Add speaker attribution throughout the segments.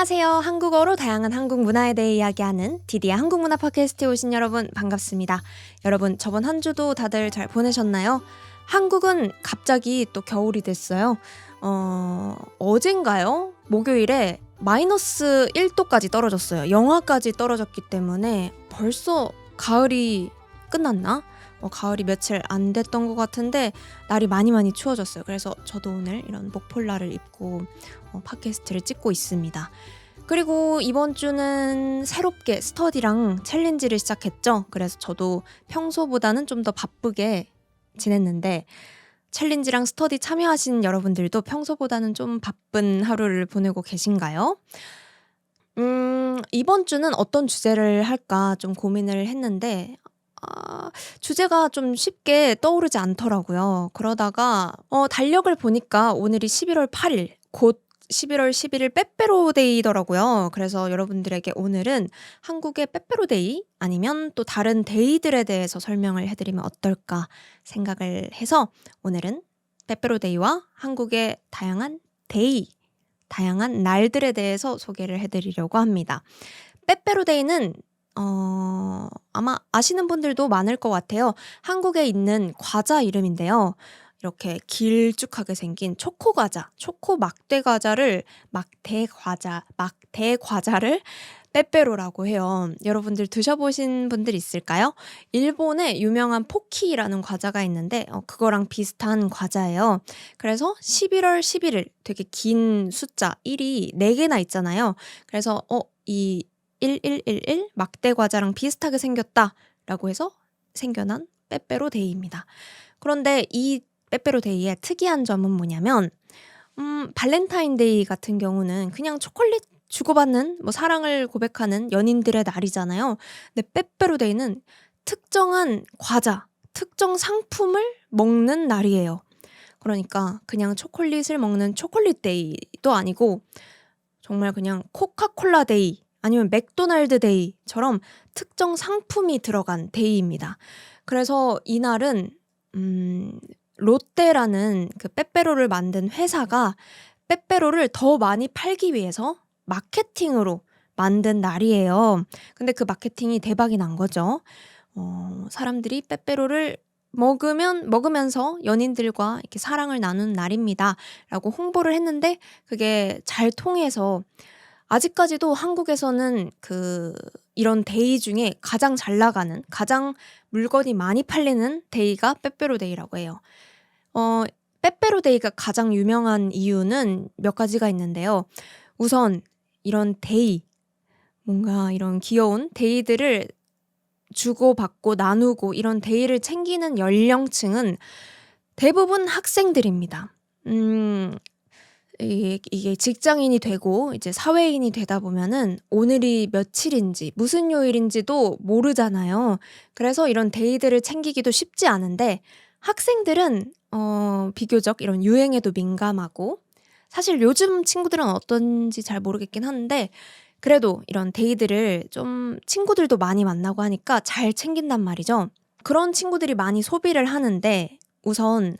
Speaker 1: 안녕하세요. 한국어로 다양한 한국 문화에 대해 이야기하는 디디의 한국문화 팟캐스트에 오신 여러분 반갑습니다. 여러분 저번 한 주도 다들 잘 보내셨나요? 한국은 갑자기 또 겨울이 됐어요. 어젠가요? 목요일에 마이너스 1도까지 떨어졌어요. 영하까지 떨어졌기 때문에 벌써 가을이 끝났나? 가을이 며칠 안 됐던 것 같은데 날이 많이 추워졌어요. 그래서 저도 오늘 이런 목폴라를 입고 팟캐스트를 찍고 있습니다. 그리고 이번 주는 새롭게 스터디랑 챌린지를 시작했죠. 그래서 저도 평소보다는 좀 더 바쁘게 지냈는데 챌린지랑 스터디 참여하신 여러분들도 평소보다는 좀 바쁜 하루를 보내고 계신가요? 이번 주는 어떤 주제를 할까 좀 고민을 했는데 주제가 좀 쉽게 떠오르지 않더라고요. 그러다가 달력을 보니까 오늘이 11월 8일, 곧 11월 11일 빼빼로데이더라고요. 그래서 여러분들에게 오늘은 한국의 빼빼로데이 아니면 또 다른 데이들에 대해서 설명을 해드리면 어떨까 생각을 해서 오늘은 빼빼로데이와 한국의 다양한 데이, 다양한 날들에 대해서 소개를 해드리려고 합니다. 빼빼로데이는 아마 아시는 분들도 많을 것 같아요. 한국에 있는 과자 이름인데요. 이렇게 길쭉하게 생긴 초코 과자, 초코 막대 과자를 막대 과자를 빼빼로라고 해요. 여러분들 드셔보신 분들 있을까요? 일본에 유명한 포키라는 과자가 있는데 그거랑 비슷한 과자예요. 그래서 11월 11일 되게 긴 숫자 1이 4개나 있잖아요. 그래서 이 1111 막대 과자랑 비슷하게 생겼다라고 해서 생겨난 빼빼로데이입니다. 그런데 이 빼빼로데이의 특이한 점은 뭐냐면 발렌타인데이 같은 경우는 그냥 초콜릿 주고받는 사랑을 고백하는 연인들의 날이잖아요. 근데 빼빼로데이는 특정한 과자, 특정 상품을 먹는 날이에요. 그러니까 그냥 초콜릿을 먹는 초콜릿데이도 아니고 정말 그냥 코카콜라 데이 아니면 맥도날드 데이처럼 특정 상품이 들어간 데이입니다. 그래서 이날은 롯데라는 그 빼빼로를 만든 회사가 빼빼로를 더 많이 팔기 위해서 마케팅으로 만든 날이에요. 근데 그 마케팅이 대박이 난 거죠. 사람들이 빼빼로를 먹으면서 연인들과 이렇게 사랑을 나눈 날입니다. 라고 홍보를 했는데 그게 잘 통해서 아직까지도 한국에서는 이런 데이 중에 가장 잘 나가는, 가장 물건이 많이 팔리는 데이가 빼빼로데이라고 해요. 빼빼로데이가 가장 유명한 이유는 몇 가지가 있는데요. 우선 이런 데이, 뭔가 이런 귀여운 데이들을 주고받고 나누고 이런 데이를 챙기는 연령층은 대부분 학생들입니다. 이게 직장인이 되고 이제 사회인이 되다 보면은 오늘이 며칠인지 무슨 요일인지도 모르잖아요. 그래서 이런 데이들을 챙기기도 쉽지 않은데 학생들은 비교적 이런 유행에도 민감하고 사실 요즘 친구들은 어떤지 잘 모르겠긴 한데 그래도 이런 데이들을 좀 친구들도 많이 만나고 하니까 잘 챙긴단 말이죠. 그런 친구들이 많이 소비를 하는데 우선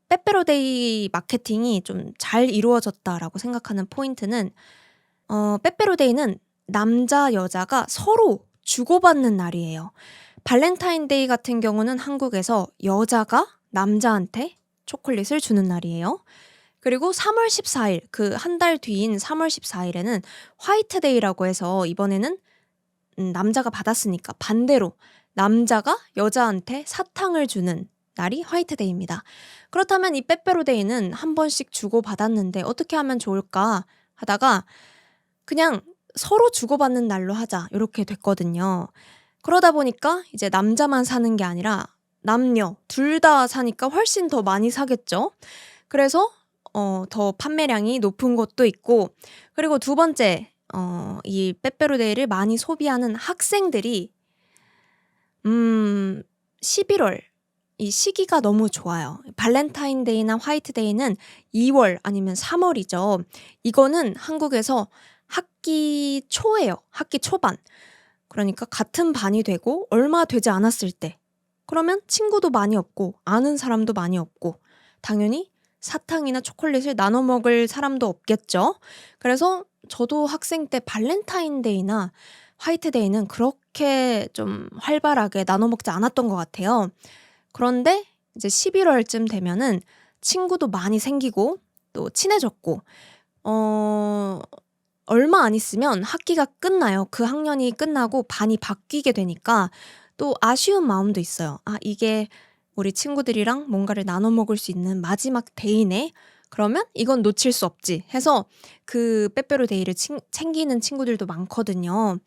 Speaker 1: 빼빼로데이 마케팅이 좀 잘 이루어졌다라고 생각하는 포인트는 빼빼로데이는 남자, 여자가 서로 주고받는 날이에요. 발렌타인데이 같은 경우는 한국에서 여자가 남자한테 초콜릿을 주는 날이에요. 그리고 3월 14일, 그 한 달 뒤인 3월 14일에는 화이트데이라고 해서 이번에는 남자가 받았으니까 반대로 남자가 여자한테 사탕을 주는 날이 화이트데이입니다. 그렇다면 이 빼빼로데이는 한 번씩 주고받았는데 어떻게 하면 좋을까 하다가 그냥 서로 주고받는 날로 하자 이렇게 됐거든요. 그러다 보니까 이제 남자만 사는 게 아니라 남녀 둘 다 사니까 훨씬 더 많이 사겠죠. 그래서 더 판매량이 높은 것도 있고 그리고 두 번째 이 빼빼로데이를 많이 소비하는 학생들이 11월 이 시기가 너무 좋아요. 발렌타인데이나 화이트데이는 2월 아니면 3월이죠. 이거는 한국에서 학기 초예요. 학기 초반. 그러니까 같은 반이 되고 얼마 되지 않았을 때. 그러면 친구도 많이 없고 아는 사람도 많이 없고 당연히 사탕이나 초콜릿을 나눠 먹을 사람도 없겠죠. 그래서 저도 학생 때 발렌타인데이나 화이트데이는 그렇게 좀 활발하게 나눠 먹지 않았던 것 같아요. 그런데 이제 11월쯤 되면은 친구도 많이 생기고 또 친해졌고 어 얼마 안 있으면 학기가 끝나요. 그 학년이 끝나고 반이 바뀌게 되니까 또 아쉬운 마음도 있어요. '아 이게 우리 친구들이랑 뭔가를 나눠 먹을 수 있는 마지막 데이네. 그러면 이건 놓칠 수 없지.' 해서 그 빼빼로데이를 챙기는 친구들도 많거든요.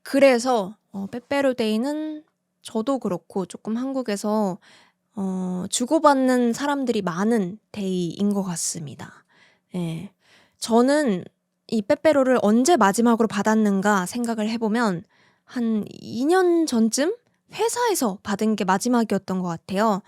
Speaker 1: 그래서 빼빼로데이는 저도 그렇고 조금 한국에서 주고받는 사람들이 많은 데이인 것 같습니다. 예. 저는 이 빼빼로를 언제 마지막으로 받았는가 생각을 해 보면 한 2년 전쯤 회사에서 받은 게 마지막이었던 것 같아요.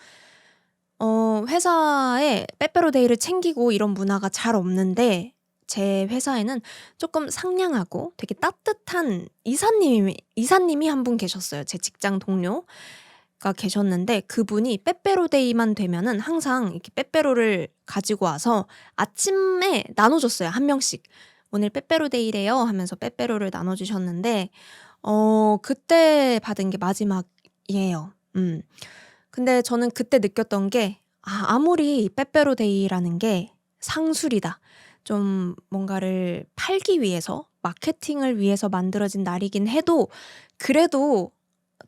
Speaker 1: 회사에 빼빼로데이를 챙기고 이런 문화가 잘 없는데 제 회사에는 조금 상냥하고 되게 따뜻한 이사님이 한 분 계셨어요. 제 직장 동료가 계셨는데 그분이 빼빼로데이만 되면은 항상 이렇게 빼빼로를 가지고 와서 아침에 나눠 줬어요, 한 명씩. "오늘 빼빼로데이래요." 하면서 빼빼로를 나눠 주셨는데 그때 받은 게 마지막이에요. 근데 저는 그때 느꼈던 게 아무리 빼빼로데이라는 게 상술이다. 좀 뭔가를 팔기 위해서 마케팅을 위해서 만들어진 날이긴 해도 그래도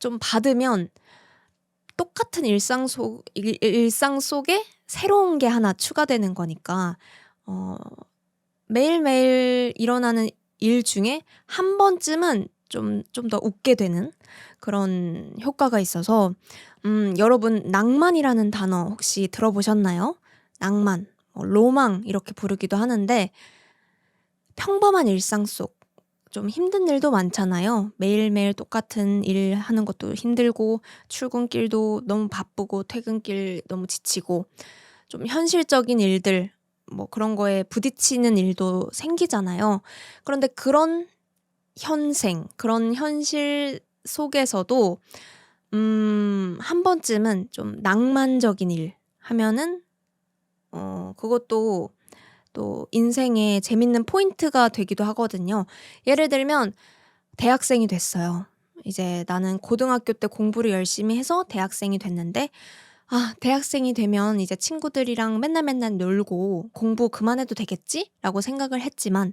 Speaker 1: 좀 받으면 똑같은 일상 속에 새로운 게 하나 추가되는 거니까 어 매일매일 일어나는 일 중에 한 번쯤은 좀 더 웃게 되는 그런 효과가 있어서 여러분 낭만이라는 단어 혹시 들어보셨나요? 낭만, 로망 이렇게 부르기도 하는데 평범한 일상 속 좀 힘든 일도 많잖아요. 매일매일 똑같은 일 하는 것도 힘들고 출근길도 너무 바쁘고 퇴근길 너무 지치고 좀 현실적인 일들 뭐 그런 거에 부딪히는 일도 생기잖아요. 그런데 그런 현실 속에서도 한 번쯤은 좀 낭만적인 일 하면은 그것도 또 인생의 재밌는 포인트가 되기도 하거든요. 예를 들면 대학생이 됐어요. 이제 나는 고등학교 때 공부를 열심히 해서 대학생이 됐는데 대학생이 되면 이제 친구들이랑 맨날 놀고 공부 그만해도 되겠지?'라고 생각을 했지만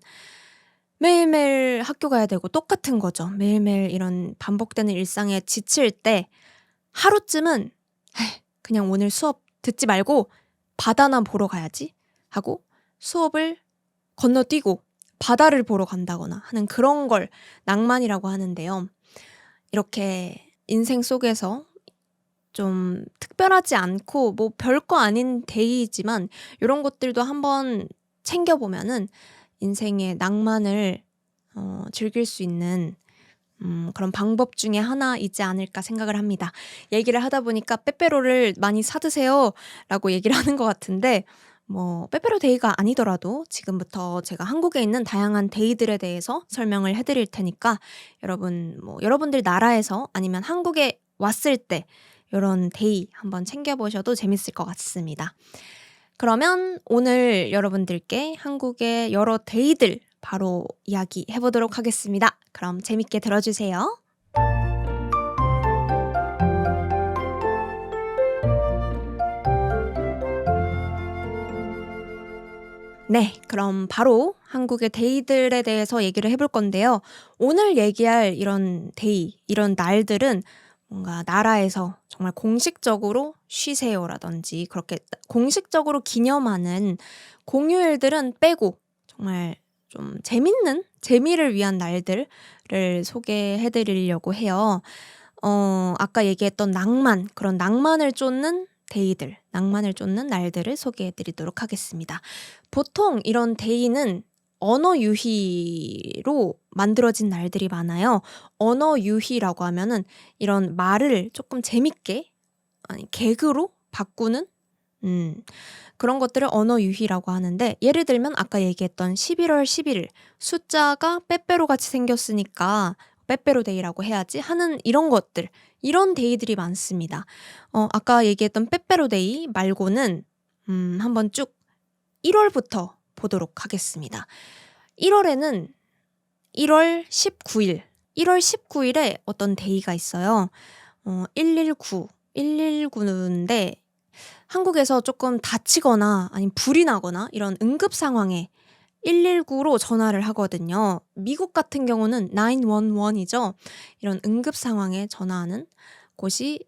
Speaker 1: 매일매일 학교 가야 되고 똑같은 거죠. 매일매일 이런 반복되는 일상에 지칠 때 하루쯤은 '에이 그냥 오늘 수업 듣지 말고 바다나 보러 가야지.' 하고 수업을 건너뛰고 바다를 보러 간다거나 하는 그런 걸 낭만이라고 하는데요. 이렇게 인생 속에서 좀 특별하지 않고 뭐 별거 아닌 데이지만 요런 것들도 한번 챙겨 보면은 인생의 낭만을 즐길 수 있는 그런 방법 중에 하나이지 않을까 생각을 합니다. 얘기를 하다 보니까 "빼빼로를 많이 사 드세요."라고 얘기를 하는 것 같은데 뭐 빼빼로 데이가 아니더라도 지금부터 제가 한국에 있는 다양한 데이들에 대해서 설명을 해 드릴 테니까 여러분들 나라에서 아니면 한국에 왔을 때 요런 데이 한번 챙겨 보셔도 재밌을 것 같습니다. 그러면 오늘 여러분들께 한국의 여러 데이들 바로 이야기해 보도록 하겠습니다. 그럼 재밌게 들어주세요. 네, 그럼 바로 한국의 데이들에 대해서 얘기를 해볼 건데요. 오늘 얘기할 이런 데이, 이런 날들은 뭔가 나라에서 정말 공식적으로 쉬세요라든지 그렇게 공식적으로 기념하는 공휴일들은 빼고 정말 좀 재밌는 재미를 위한 날들을 소개해 드리려고 해요. 아까 얘기했던 그런 낭만을 쫓는 데이들, 낭만을 쫓는 날들을 소개해 드리도록 하겠습니다. 보통 이런 데이는 언어 유희로 만들어진 날들이 많아요. 언어 유희라고 하면은 이런 말을 조금 재밌게 아니 개그로 바꾸는 음 그런 것들을 언어 유희라고 하는데 예를 들면 아까 얘기했던 11월 11일 숫자가 빼빼로 같이 생겼으니까 빼빼로 데이라고 해야지 하는 이런 것들, 이런 데이들이 많습니다. 아까 얘기했던 빼빼로 데이 말고는 한번 쭉 1월부터 보도록 하겠습니다. 1월에는 1월 19일, 1월 19일에 어떤 데이가 있어요. 119, 119인데 한국에서 조금 다치거나 아니면 불이 나거나 이런 응급 상황에 119로 전화를 하거든요. 미국 같은 경우는 911이죠. 이런 응급 상황에 전화하는 곳이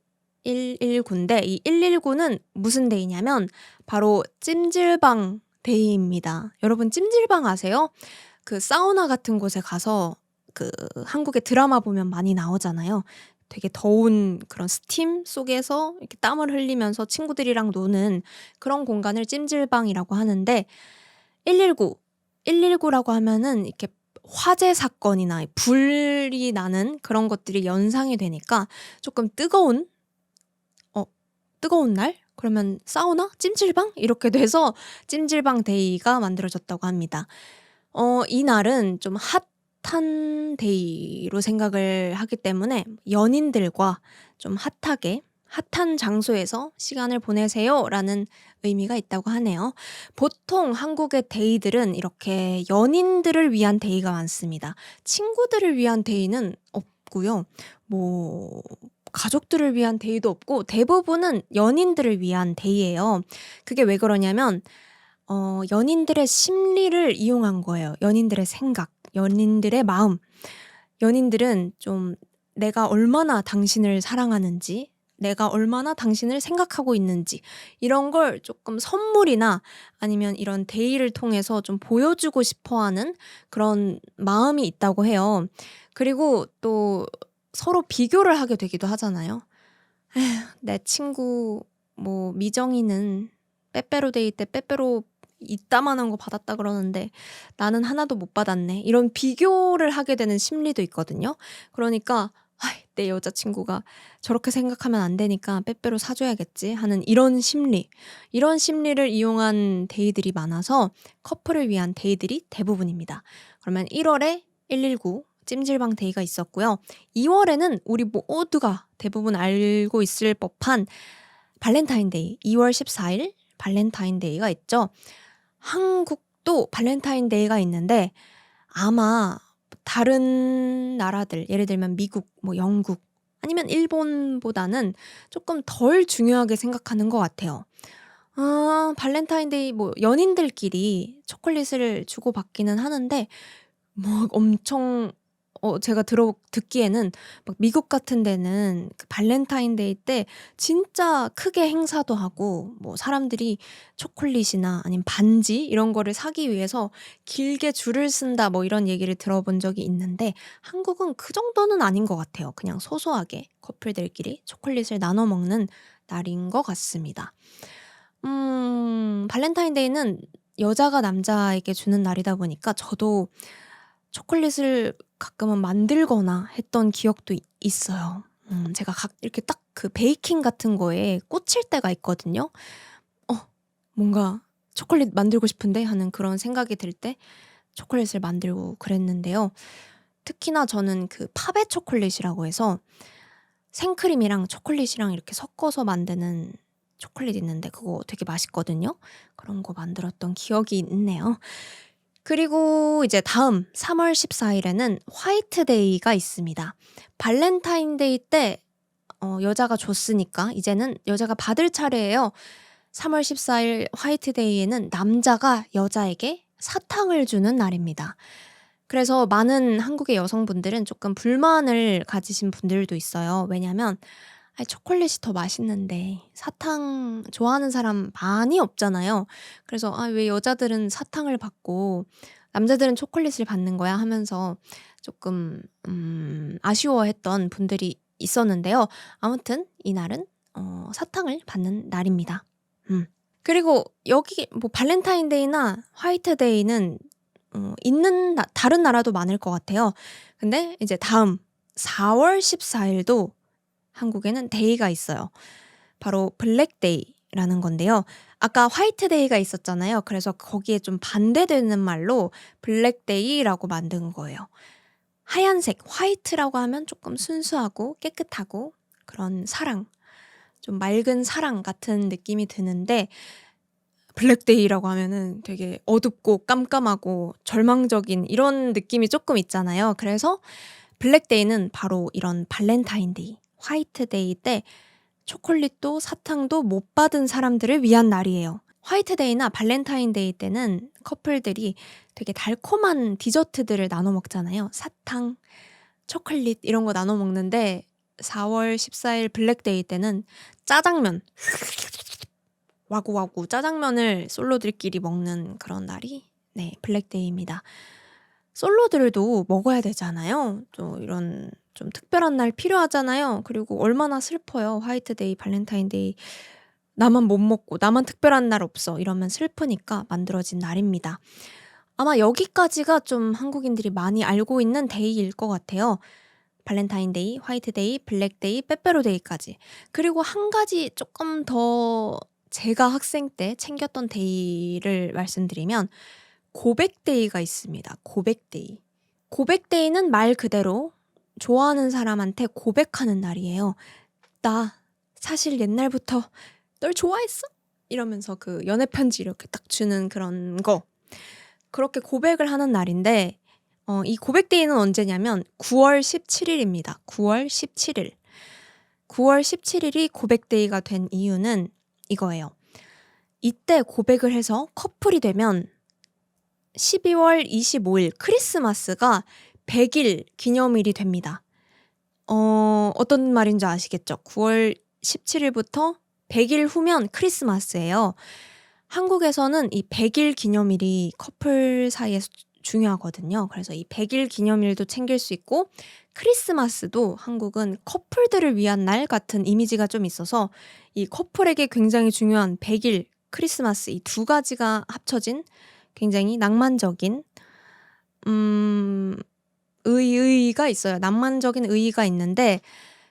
Speaker 1: 119인데 이 119는 무슨 데이냐면 바로 찜질방 데이입니다. 여러분 찜질방 아세요? 그 사우나 같은 곳에 가서 그 한국의 드라마 보면 많이 나오잖아요. 되게 더운 그런 스팀 속에서 이렇게 땀을 흘리면서 친구들이랑 노는 그런 공간을 찜질방이라고 하는데 119, 119라고 하면은 이렇게 화재 사건이나 불이 나는 그런 것들이 연상이 되니까 조금 뜨거운 날? 그러면 사우나? 찜질방? 이렇게 돼서 찜질방 데이가 만들어졌다고 합니다. 이 날은 좀 핫한 데이로 생각을 하기 때문에 연인들과 좀 핫한 장소에서 시간을 보내세요라는 의미가 있다고 하네요. 보통 한국의 데이들은 이렇게 연인들을 위한 데이가 많습니다. 친구들을 위한 데이는 없고요. 뭐 가족들을 위한 데이도 없고 대부분은 연인들을 위한 데이예요. 그게 왜 그러냐면 연인들의 심리를 이용한 거예요. 연인들의 생각, 연인들의 마음. 연인들은 좀 내가 얼마나 당신을 사랑하는지, 내가 얼마나 당신을 생각하고 있는지 이런 걸 조금 선물이나 아니면 이런 데이를 통해서 좀 보여주고 싶어 하는 그런 마음이 있다고 해요. 그리고 또 서로 비교를 하게 되기도 하잖아요. 에휴, 내 친구 뭐 미정이는 빼빼로데이 때 빼빼로 이따만한 거 받았다 그러는데 나는 하나도 못 받았네. 이런 비교를 하게 되는 심리도 있거든요. 그러니까 내 여자친구가 저렇게 생각하면 안 되니까 빼빼로 사줘야겠지 하는 이런 심리를 이용한 데이들이 많아서 커플을 위한 데이들이 대부분입니다. 그러면 1월에 119 찜질방 데이가 있었고요. 2월에는 우리 모두가 대부분 알고 있을 법한 발렌타인데이, 2월 14일 발렌타인데이가 있죠. 한국도 발렌타인데이가 있는데 아마 다른 나라들, 예를 들면 미국, 뭐 영국, 아니면 일본보다는 조금 덜 중요하게 생각하는 것 같아요. 발렌타인데이 뭐 연인들끼리 초콜릿을 주고받기는 하는데 뭐 엄청 제가 듣기에는 막 미국 같은 데는 그 발렌타인데이 때 진짜 크게 행사도 하고 뭐 사람들이 초콜릿이나 아니면 반지 이런 거를 사기 위해서 길게 줄을 쓴다 뭐 이런 얘기를 들어본 적이 있는데 한국은 그 정도는 아닌 것 같아요. 그냥 소소하게 커플들끼리 초콜릿을 나눠 먹는 날인 것 같습니다. 발렌타인데이는 여자가 남자에게 주는 날이다 보니까 저도 초콜릿을 가끔은 만들거나 했던 기억도 있어요. 제가 이렇게 딱 그 베이킹 같은 거에 꽂힐 때가 있거든요. 뭔가 '초콜릿 만들고 싶은데.' 하는 그런 생각이 들 때 초콜릿을 만들고 그랬는데요. 특히나 저는 그 파베 초콜릿이라고 해서 생크림이랑 초콜릿이랑 이렇게 섞어서 만드는 초콜릿 있는데 그거 되게 맛있거든요. 그런 거 만들었던 기억이 있네요. 그리고 이제 다음 3월 14일에는 화이트데이가 있습니다. 발렌타인데이 때 여자가 줬으니까 이제는 여자가 받을 차례예요. 3월 14일 화이트데이에는 남자가 여자에게 사탕을 주는 날입니다. 그래서 많은 한국의 여성분들은 조금 불만을 가지신 분들도 있어요. 왜냐면 초콜릿이 더 맛있는데 사탕 좋아하는 사람 많이 없잖아요. 그래서 왜 여자들은 사탕을 받고 남자들은 초콜릿을 받는 거야 하면서 조금 아쉬워했던 분들이 있었는데요. 아무튼 이날은 사탕을 받는 날입니다. 그리고 여기 뭐 발렌타인데이나 화이트데이는 있는 다른 나라도 많을 것 같아요. 근데 이제 다음 4월 14일도 한국에는 데이가 있어요. 바로 블랙데이라는 건데요. 아까 화이트데이가 있었잖아요. 그래서 거기에 좀 반대되는 말로 블랙데이라고 만든 거예요. 하얀색, 화이트라고 하면 조금 순수하고 깨끗하고 그런 사랑, 좀 맑은 사랑 같은 느낌이 드는데 블랙데이라고 하면은 되게 어둡고 깜깜하고 절망적인 이런 느낌이 조금 있잖아요. 그래서 블랙데이는 바로 이런 발렌타인데이, 화이트데이 때 초콜릿도 사탕도 못 받은 사람들을 위한 날이에요. 화이트데이나 발렌타인데이 때는 커플들이 되게 달콤한 디저트들을 나눠 먹잖아요. 사탕, 초콜릿 이런 거 나눠 먹는데 4월 14일 블랙데이 때는 짜장면, 와구와구 짜장면을 솔로들끼리 먹는 그런 날이 블랙데이입니다. 솔로들도 먹어야 되잖아요. 또 이런 좀 특별한 날 필요하잖아요. 그리고 얼마나 슬퍼요. 화이트데이, 발렌타인데이 나만 못 먹고 나만 특별한 날 없어 이러면 슬프니까 만들어진 날입니다. 아마 여기까지가 좀 한국인들이 많이 알고 있는 데이일 것 같아요. 발렌타인데이, 화이트데이, 블랙데이, 빼빼로데이까지. 그리고 한 가지 조금 더 제가 학생 때 챙겼던 데이를 말씀드리면 고백데이가 있습니다. 고백데이. 고백데이는 말 그대로 좋아하는 사람한테 고백하는 날이에요. 나 사실 옛날부터 널 좋아했어? 이러면서 그 연애 편지 이렇게 딱 주는 그런 거. 그렇게 고백을 하는 날인데 이 고백데이는 언제냐면 9월 17일입니다. 9월 17일. 9월 17일이 고백데이가 된 이유는 이거예요. 이때 고백을 해서 커플이 되면 12월 25일 크리스마스가 100일 기념일이 됩니다. 어떤 말인지 아시겠죠? 9월 17일부터 100일 후면 크리스마스예요. 한국에서는 이 100일 기념일이 커플 사이에서 중요하거든요. 그래서 이 100일 기념일도 챙길 수 있고 크리스마스도 한국은 커플들을 위한 날 같은 이미지가 좀 있어서 이 커플에게 굉장히 중요한 100일 크리스마스 이 두 가지가 합쳐진 굉장히 낭만적인 의의가 있어요. 낭만적인 의의가 있는데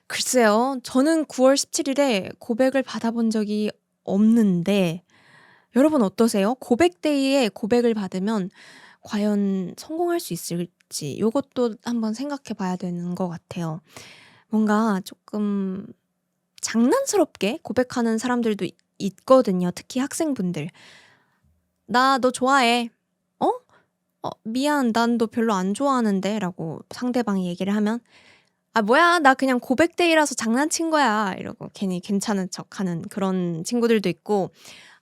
Speaker 1: 글쎄요. 저는 9월 17일에 고백을 받아본 적이 없는데 여러분 어떠세요? 고백데이에 고백을 받으면 과연 성공할 수 있을지 요것도 한번 생각해 봐야 되는 것 같아요. 뭔가 조금 장난스럽게 고백하는 사람들도 있거든요. 특히 학생분들. "나 너 좋아해." "어? 미안. 난 너 별로 안 좋아하는데." 라고 상대방이 얘기를 하면 "아 뭐야. 나 그냥 고백데이라서 장난친 거야." 이러고 괜히 괜찮은 척하는 그런 친구들도 있고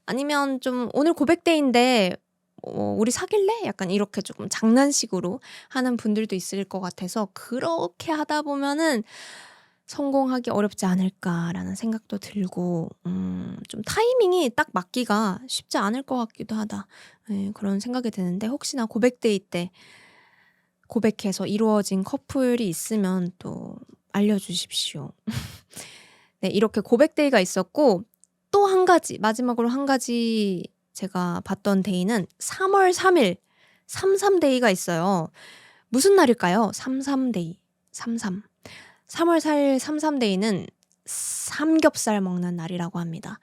Speaker 1: 아니면 좀 "오늘 고백데이인데 우리 사귈래?" 약간 이렇게 조금 장난식으로 하는 분들도 있을 것 같아서 그렇게 하다 보면은 '성공하기 어렵지 않을까.'라는 생각도 들고 좀 타이밍이 딱 맞기가 쉽지 않을 것 같기도 하다. 예 그런 생각이 드는데 혹시나 고백데이 때 고백해서 이루어진 커플이 있으면 또 알려 주십시오. 네 이렇게 고백데이가 있었고 또 한 가지 마지막으로 한 가지 제가 봤던 데이는 3월 3일 삼삼데이가 있어요. 무슨 날일까요? 삼삼데이. 삼삼. 3월 4일 삼삼데이는 삼겹살 먹는 날이라고 합니다.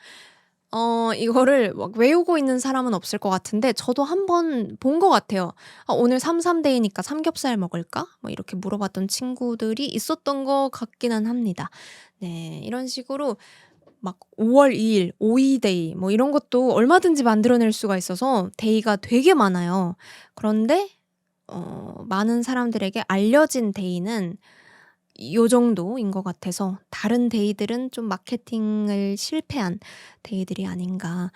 Speaker 1: 이거를 막 외우고 있는 사람은 없을 것 같은데 저도 한 번 본 것 같아요. 오늘 삼삼데이니까 삼겹살 먹을까?" 뭐 이렇게 물어봤던 친구들이 있었던 것 같기는 합니다. 네. 이런 식으로 막 5월 2일 오이데이 뭐 이런 것도 얼마든지 만들어낼 수가 있어서 데이가 되게 많아요. 그런데 많은 사람들에게 알려진 데이는 요 정도인 것 같아서 다른 데이들은 좀 마케팅을 실패한 데이들이 아닌가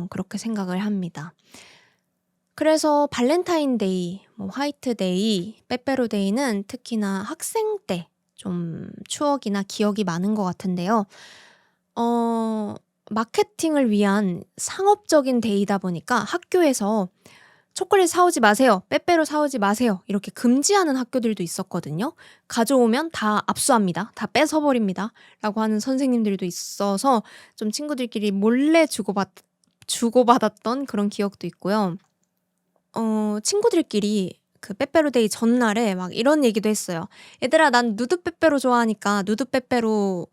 Speaker 1: 그렇게 생각을 합니다. 그래서 발렌타인데이, 뭐 화이트데이, 빼빼로데이는 특히나 학생 때 좀 추억이나 기억이 많은 것 같은데요. 마케팅을 위한 상업적인 데이다 보니까 학교에서 "초콜릿 사 오지 마세요. 빼빼로 사 오지 마세요." 이렇게 금지하는 학교들도 있었거든요. "가져오면 다 압수합니다. 다 뺏어 버립니다." 라고 하는 선생님들도 있어서 좀 친구들끼리 몰래 주고받았던 그런 기억도 있고요. 친구들끼리 그 빼빼로데이 전날에 막 이런 얘기도 했어요. "얘들아 난 누드 빼빼로 좋아하니까 누드 빼빼로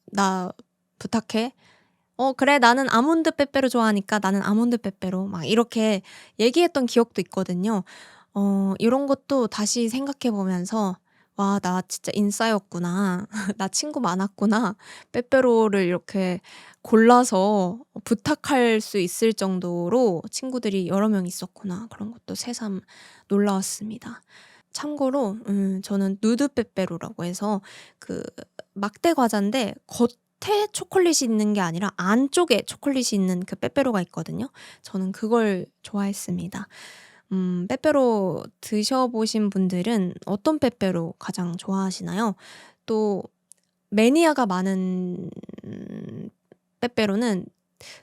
Speaker 1: 나 부탁해." 그래 나는 아몬드 빼빼로 좋아하니까 나는 아몬드 빼빼로." 막 이렇게 얘기했던 기억도 있거든요. 이런 것도 다시 생각해 보면서 '와 나 진짜 인싸였구나. 나 친구 많았구나.' 빼빼로를 이렇게 골라서 부탁할 수 있을 정도로 친구들이 여러 명 있었구나. 그런 것도 새삼 놀라웠습니다. 참고로 저는 누드 빼빼로라고 해서 그 막대 과자인데 겉에 초콜릿이 있는 게 아니라 안쪽에 초콜릿이 있는 그 빼빼로가 있거든요. 저는 그걸 좋아했습니다. 빼빼로 드셔 보신 분들은 어떤 빼빼로 가장 좋아하시나요? 또 매니아가 많은 빼빼로는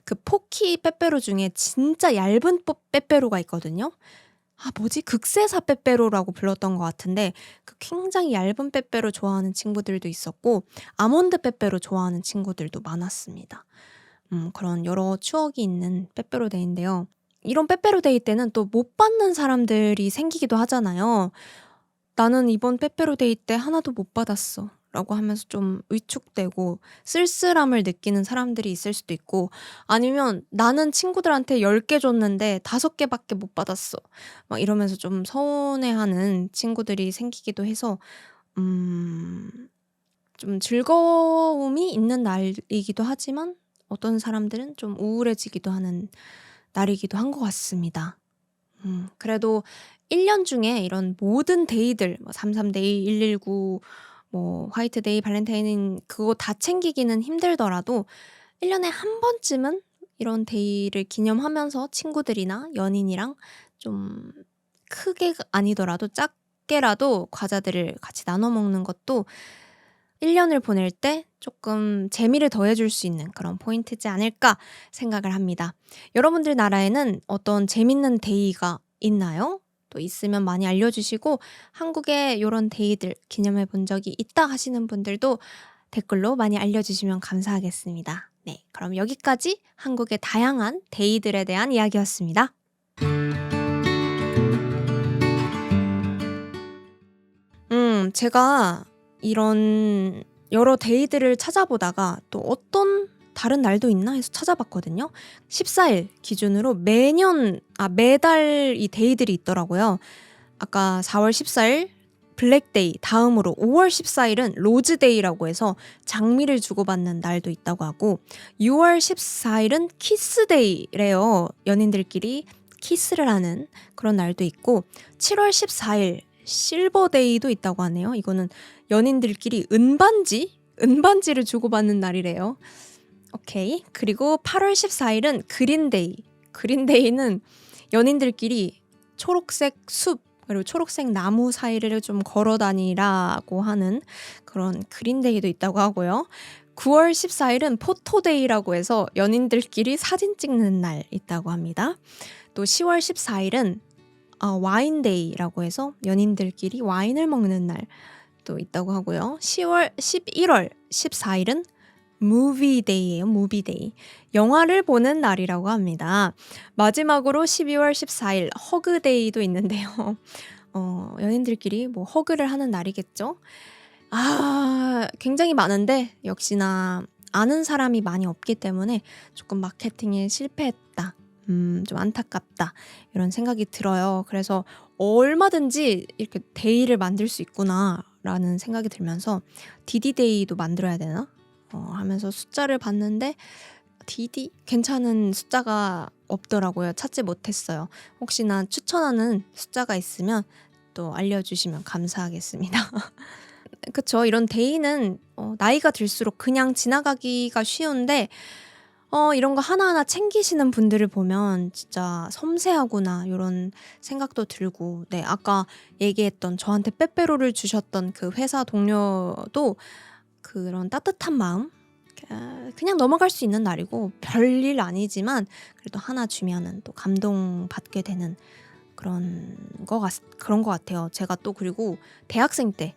Speaker 1: 그 포키 빼빼로 중에 진짜 얇은 빼빼로가 있거든요. 뭐지? 극세사 빼빼로라고 불렀던 것 같은데 그 굉장히 얇은 빼빼로 좋아하는 친구들도 있었고 아몬드 빼빼로 좋아하는 친구들도 많았습니다. 그런 여러 추억이 있는 빼빼로 데이인데요. 이런 빼빼로 데이 때는 또 못 받는 사람들이 생기기도 하잖아요. "나는 이번 빼빼로 데이 때 하나도 못 받았어." 라고 하면서 좀 위축되고 쓸쓸함을 느끼는 사람들이 있을 수도 있고 아니면 "나는 친구들한테 10개 줬는데 5 개밖에 못 받았어." 막 이러면서 좀 서운해하는 친구들이 생기기도 해서 음 좀 즐거움이 있는 날이기도 하지만 어떤 사람들은 좀 우울해지기도 하는 날이기도 한 것 같습니다. 그래도 1년 중에 이런 모든 데이들 뭐 33데이, 119 뭐 화이트데이, 발렌타인 그거 다 챙기기는 힘들더라도 1 년에 한 번쯤은 이런 데이를 기념하면서 친구들이나 연인이랑 좀 크게 아니더라도 작게라도 과자들을 같이 나눠 먹는 것도 1 년을 보낼 때 조금 재미를 더해 줄 수 있는 그런 포인트지 않을까 생각을 합니다. 여러분들 나라에는 어떤 재밌는 데이가 있나요? 또 있으면 많이 알려주시고 한국에 요런 데이들 기념해 본 적이 있다 하시는 분들도 댓글로 많이 알려주시면 감사하겠습니다. 네, 그럼 여기까지 한국의 다양한 데이들에 대한 이야기였습니다. 제가 이런 여러 데이들을 찾아보다가 또 어떤 다른 날도 있나 해서 찾아봤거든요. 14일 기준으로 매달 이 데이들이 있더라고요. 아까 4월 14일 블랙데이 다음으로 5월 14일은 로즈데이라고 해서 장미를 주고받는 날도 있다고 하고 6월 14일은 키스데이래요. 연인들끼리 키스를 하는 그런 날도 있고 7월 14일 실버데이도 있다고 하네요. 이거는 연인들끼리 은반지를 주고받는 날이래요. 오케이. 그리고 8월 14일은 그린데이. 그린데이는 연인들끼리 초록색 숲 그리고 초록색 나무 사이를 좀 걸어 다니라고 하는 그런 그린데이도 있다고 하고요. 9월 14일은 포토데이라고 해서 연인들끼리 사진 찍는 날 있다고 합니다. 또 10월 14일은 와인데이라고 해서 연인들끼리 와인을 먹는 날도 있다고 하고요. 11월 14일은 무비데이예요. 무비데이. 영화를 보는 날이라고 합니다. 마지막으로 12월 14일 허그데이도 있는데요. 연인들끼리 뭐 허그를 하는 날이겠죠. 굉장히 많은데 역시나 아는 사람이 많이 없기 때문에 조금 마케팅에 실패했다. 좀 안타깝다. 이런 생각이 들어요. 그래서 얼마든지 이렇게 데이를 만들 수 있구나라는 생각이 들면서 디디데이도 만들어야 되나? 하면서 숫자를 봤는데 디디 괜찮은 숫자가 없더라고요. 찾지 못했어요. 혹시나 추천하는 숫자가 있으면 또 알려주시면 감사하겠습니다. 그쵸. 이런 데이는 나이가 들수록 그냥 지나가기가 쉬운데 이런 거 하나하나 챙기시는 분들을 보면 진짜 섬세하구나 요런 생각도 들고 네 아까 얘기했던 저한테 빼빼로를 주셨던 그 회사 동료도 그런 따뜻한 마음 그냥 넘어갈 수 있는 날이고 별일 아니지만 그래도 하나 주면은 또 감동받게 되는 그런 것 같아요. 제가 또 그리고 대학생 때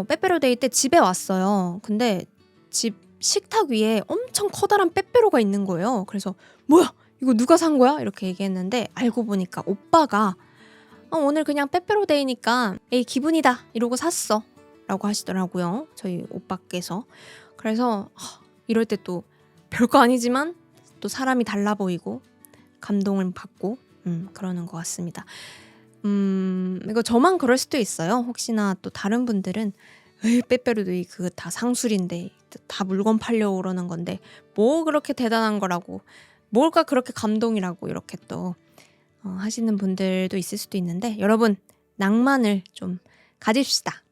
Speaker 1: 빼빼로 데이 때 집에 왔어요. 근데 집 식탁 위에 엄청 커다란 빼빼로가 있는 거예요. 그래서 "뭐야? 이거 누가 산 거야?" 이렇게 얘기했는데 알고 보니까 오빠가 오늘 그냥 빼빼로 데이니까 에이 기분이다 이러고 샀어 라고 하시더라고요. 저희 오빠께서. 그래서 이럴 때 또 별거 아니지만 또 사람이 달라 보이고 감동을 받고 그러는 것 같습니다. 이거 저만 그럴 수도 있어요. 혹시나 또 다른 분들은 에이 빼빼로데이 그거 다 상술인데 다 물건 팔려고 그러는 건데 뭐 그렇게 대단한 거라고 뭘까 그렇게 감동이라고 이렇게 또 하시는 분들도 있을 수도 있는데 여러분 낭만을 좀 가집시다.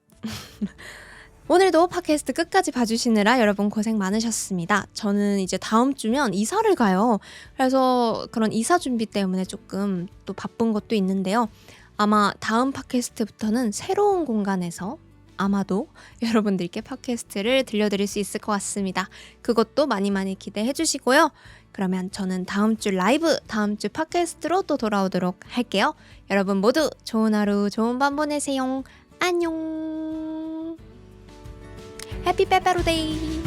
Speaker 1: 오늘도 팟캐스트 끝까지 봐주시느라 여러분 고생 많으셨습니다. 저는 이제 다음 주면 이사를 가요. 그래서 그런 이사 준비 때문에 조금 또 바쁜 것도 있는데요. 아마 다음 팟캐스트부터는 새로운 공간에서 아마도 여러분들께 팟캐스트를 들려드릴 수 있을 것 같습니다. 그것도 많이 많이 기대해 주시고요. 그러면 저는 다음 주 라이브, 다음 주 팟캐스트로 또 돌아오도록 할게요. 여러분 모두 좋은 하루, 좋은 밤 보내세요. 안녕. 해피 빼빼로데이.